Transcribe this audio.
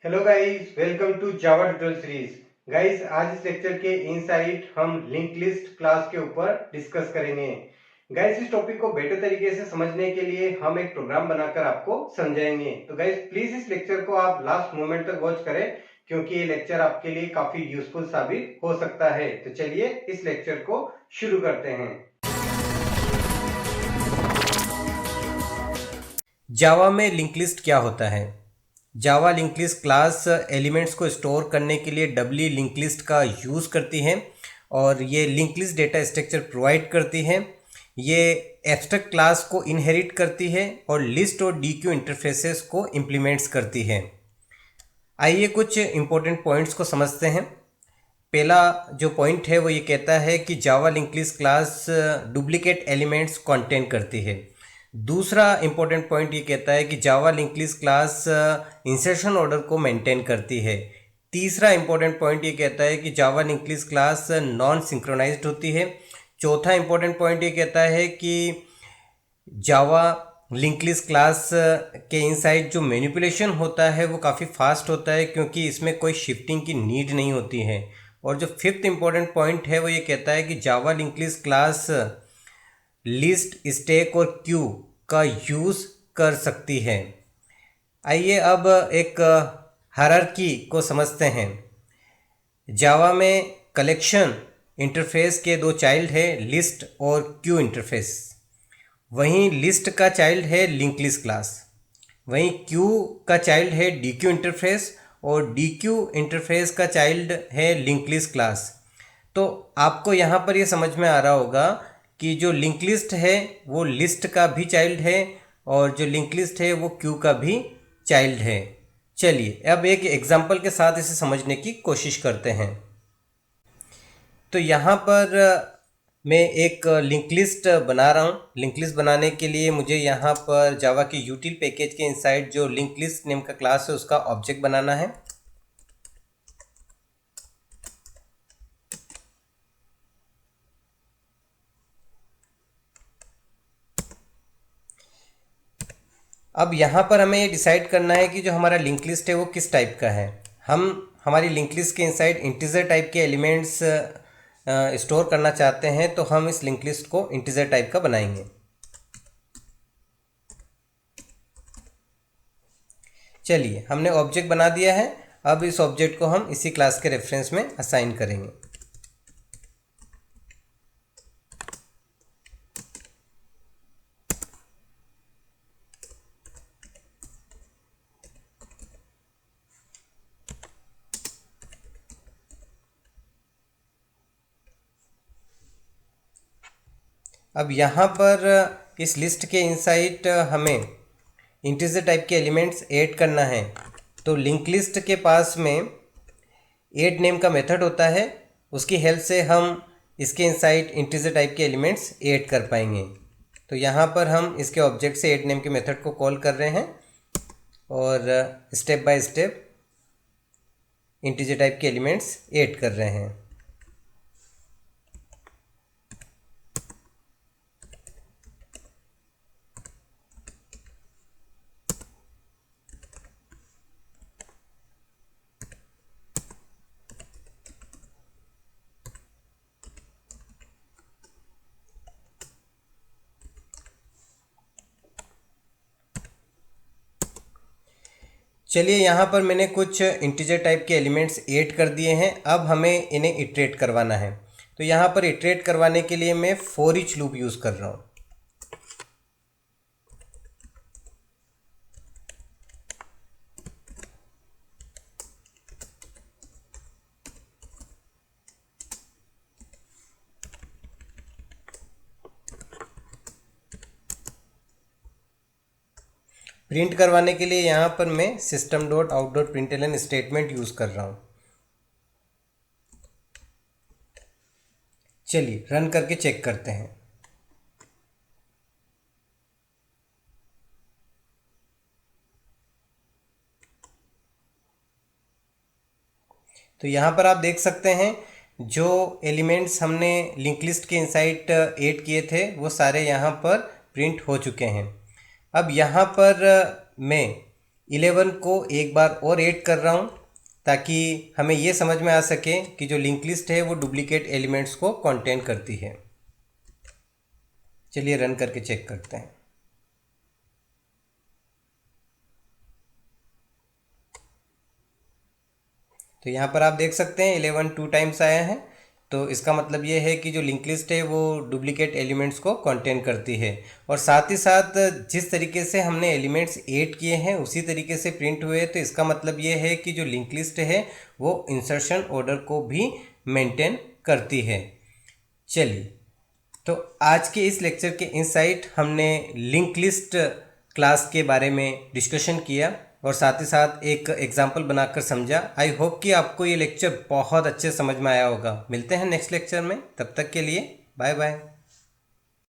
Hello guys, welcome to Java tutorial series. Guys, आज इस lecture के इनसाइट हम लिंक लिस्ट क्लास के ऊपर डिस्कस करेंगे। गाइस, इस टॉपिक को बेटर तरीके से समझने के लिए हम एक प्रोग्राम बनाकर आपको समझाएंगे। तो गाइस, प्लीज इस लेक्चर को आप लास्ट मोमेंट तक वॉच करें, क्योंकि ये लेक्चर आपके लिए काफी यूजफुल साबित हो सकता है। तो चलिए इस लेक्चर को शुरू करते हैं। जावा में लिंक लिस्ट क्या होता है? जावा लिंक लिस्ट क्लास एलिमेंट्स को स्टोर करने के लिए डब्ली लिंक लिस्ट का यूज़ करती है और ये link list data structure provide करती है। ये एब्स्ट्रैक्ट क्लास को इनहेरिट करती है और लिस्ट और डीक्यू इंटरफेसेस को इम्प्लीमेंट्स करती है। आइए कुछ इंपॉर्टेंट पॉइंट्स को समझते हैं। पहला जो पॉइंट है वो ये कहता है कि Java link list class duplicate elements contain करती है। दूसरा इंपॉर्टेंट पॉइंट ये कहता है कि Java link list class insertion order को मेंटेन करती है। तीसरा इंपॉर्टेंट पॉइंट ये कहता है कि Java link list class non synchronised होती है। चौथा इंपॉर्टेंट पॉइंट ये कहता है कि जावा लिंक लिस्ट क्लास के इनसाइड जो मैनिपुलेशन होता है वो काफ़ी फास्ट होता है, क्योंकि इसमें कोई शिफ्टिंग की नीड नहीं होती है। और जो फिफ्थ इंपॉर्टेंट पॉइंट है वो ये कहता है कि Java link list class list, stack और क्यू का यूज़ कर सकती है। आइए अब एक हायरार्की को समझते हैं। जावा में कलेक्शन इंटरफेस के दो चाइल्ड है, लिस्ट और क्यू इंटरफेस। वहीं लिस्ट का चाइल्ड है लिंक लिस्ट क्लास। वहीं क्यू का चाइल्ड है डी क्यू इंटरफेस और डी क्यू इंटरफेस का चाइल्ड है लिंक लिस्ट क्लास। तो आपको यहाँ पर ये समझ में आ रहा होगा कि जो लिंक लिस्ट है वो लिस्ट का भी चाइल्ड है और जो लिंक लिस्ट है वो क्यू का भी चाइल्ड है। चलिए अब एक एग्जांपल के साथ इसे समझने की कोशिश करते हैं। तो यहाँ पर मैं एक लिंक लिस्ट बना रहा हूँ। लिंक लिस्ट बनाने के लिए मुझे यहाँ पर जावा के यूटिल पैकेज के इनसाइड जो लिंक लिस्ट नेम का क्लास है उसका ऑब्जेक्ट बनाना है। अब यहाँ पर हमें ये डिसाइड करना है कि जो हमारा लिंक लिस्ट है वो किस टाइप का है। हम हमारी लिंक लिस्ट के इनसाइड इंटीजर टाइप के एलिमेंट्स स्टोर करना चाहते हैं, तो हम इस लिंक लिस्ट को इंटीजर टाइप का बनाएंगे। चलिए हमने ऑब्जेक्ट बना दिया है। अब इस ऑब्जेक्ट को हम इसी क्लास के रेफरेंस में असाइन करेंगे। अब यहाँ पर इस लिस्ट के इनसाइड हमें इंटीजर टाइप के एलिमेंट्स ऐड करना है। तो लिंक लिस्ट के पास में ऐड नेम का मेथड होता है, उसकी हेल्प से हम इसके इनसाइड इंटीजर टाइप के एलिमेंट्स ऐड कर पाएंगे। तो यहाँ पर हम इसके ऑब्जेक्ट से ऐड नेम के मेथड को कॉल कर रहे हैं और step by step integer type के एलिमेंट्स ऐड कर रहे हैं। चलिए यहाँ पर मैंने कुछ इंटीजर टाइप के एलिमेंट्स ऐड कर दिए हैं। अब हमें इन्हें इटरेट करवाना है। तो यहाँ पर इटरेट करवाने के लिए मैं फॉर ईच लूप यूज़ कर रहा हूँ। प्रिंट करवाने के लिए यहाँ पर मैं system dot out dot println statement use कर रहा हूँ। चलिए रन करके चेक करते हैं। तो यहाँ पर आप देख सकते हैं जो एलिमेंट्स हमने लिंक लिस्ट के इनसाइड ऐड किए थे वो सारे यहाँ पर प्रिंट हो चुके हैं। अब यहाँ पर मैं 11 को एक बार और ऐड कर रहा हूँ ताकि हमें ये समझ में आ सके कि जो लिंक लिस्ट है वो डुप्लीकेट एलिमेंट्स को कंटेन करती है। चलिए रन करके चेक करते हैं। तो यहाँ पर आप देख सकते हैं 11 2 टाइम्स आया है, तो इसका मतलब ये है कि जो लिंक लिस्ट है वो डुप्लीकेट एलिमेंट्स को कंटेन करती है। और साथ ही साथ जिस तरीके से हमने एलिमेंट्स ऐड किए हैं उसी तरीके से प्रिंट हुए, तो इसका मतलब ये है कि जो लिंक लिस्ट है वो इंसर्शन ऑर्डर को भी मेंटेन करती है। चलिए, तो आज के इस लेक्चर के इनसाइट हमने लिंक लिस्ट क्लास के बारे में डिस्कशन किया और साथ ही साथ एक एग्जाम्पल बनाकर समझा। आई होप कि आपको ये लेक्चर बहुत अच्छे समझ में आया होगा। मिलते हैं नेक्स्ट लेक्चर में, तब तक के लिए बाय बाय।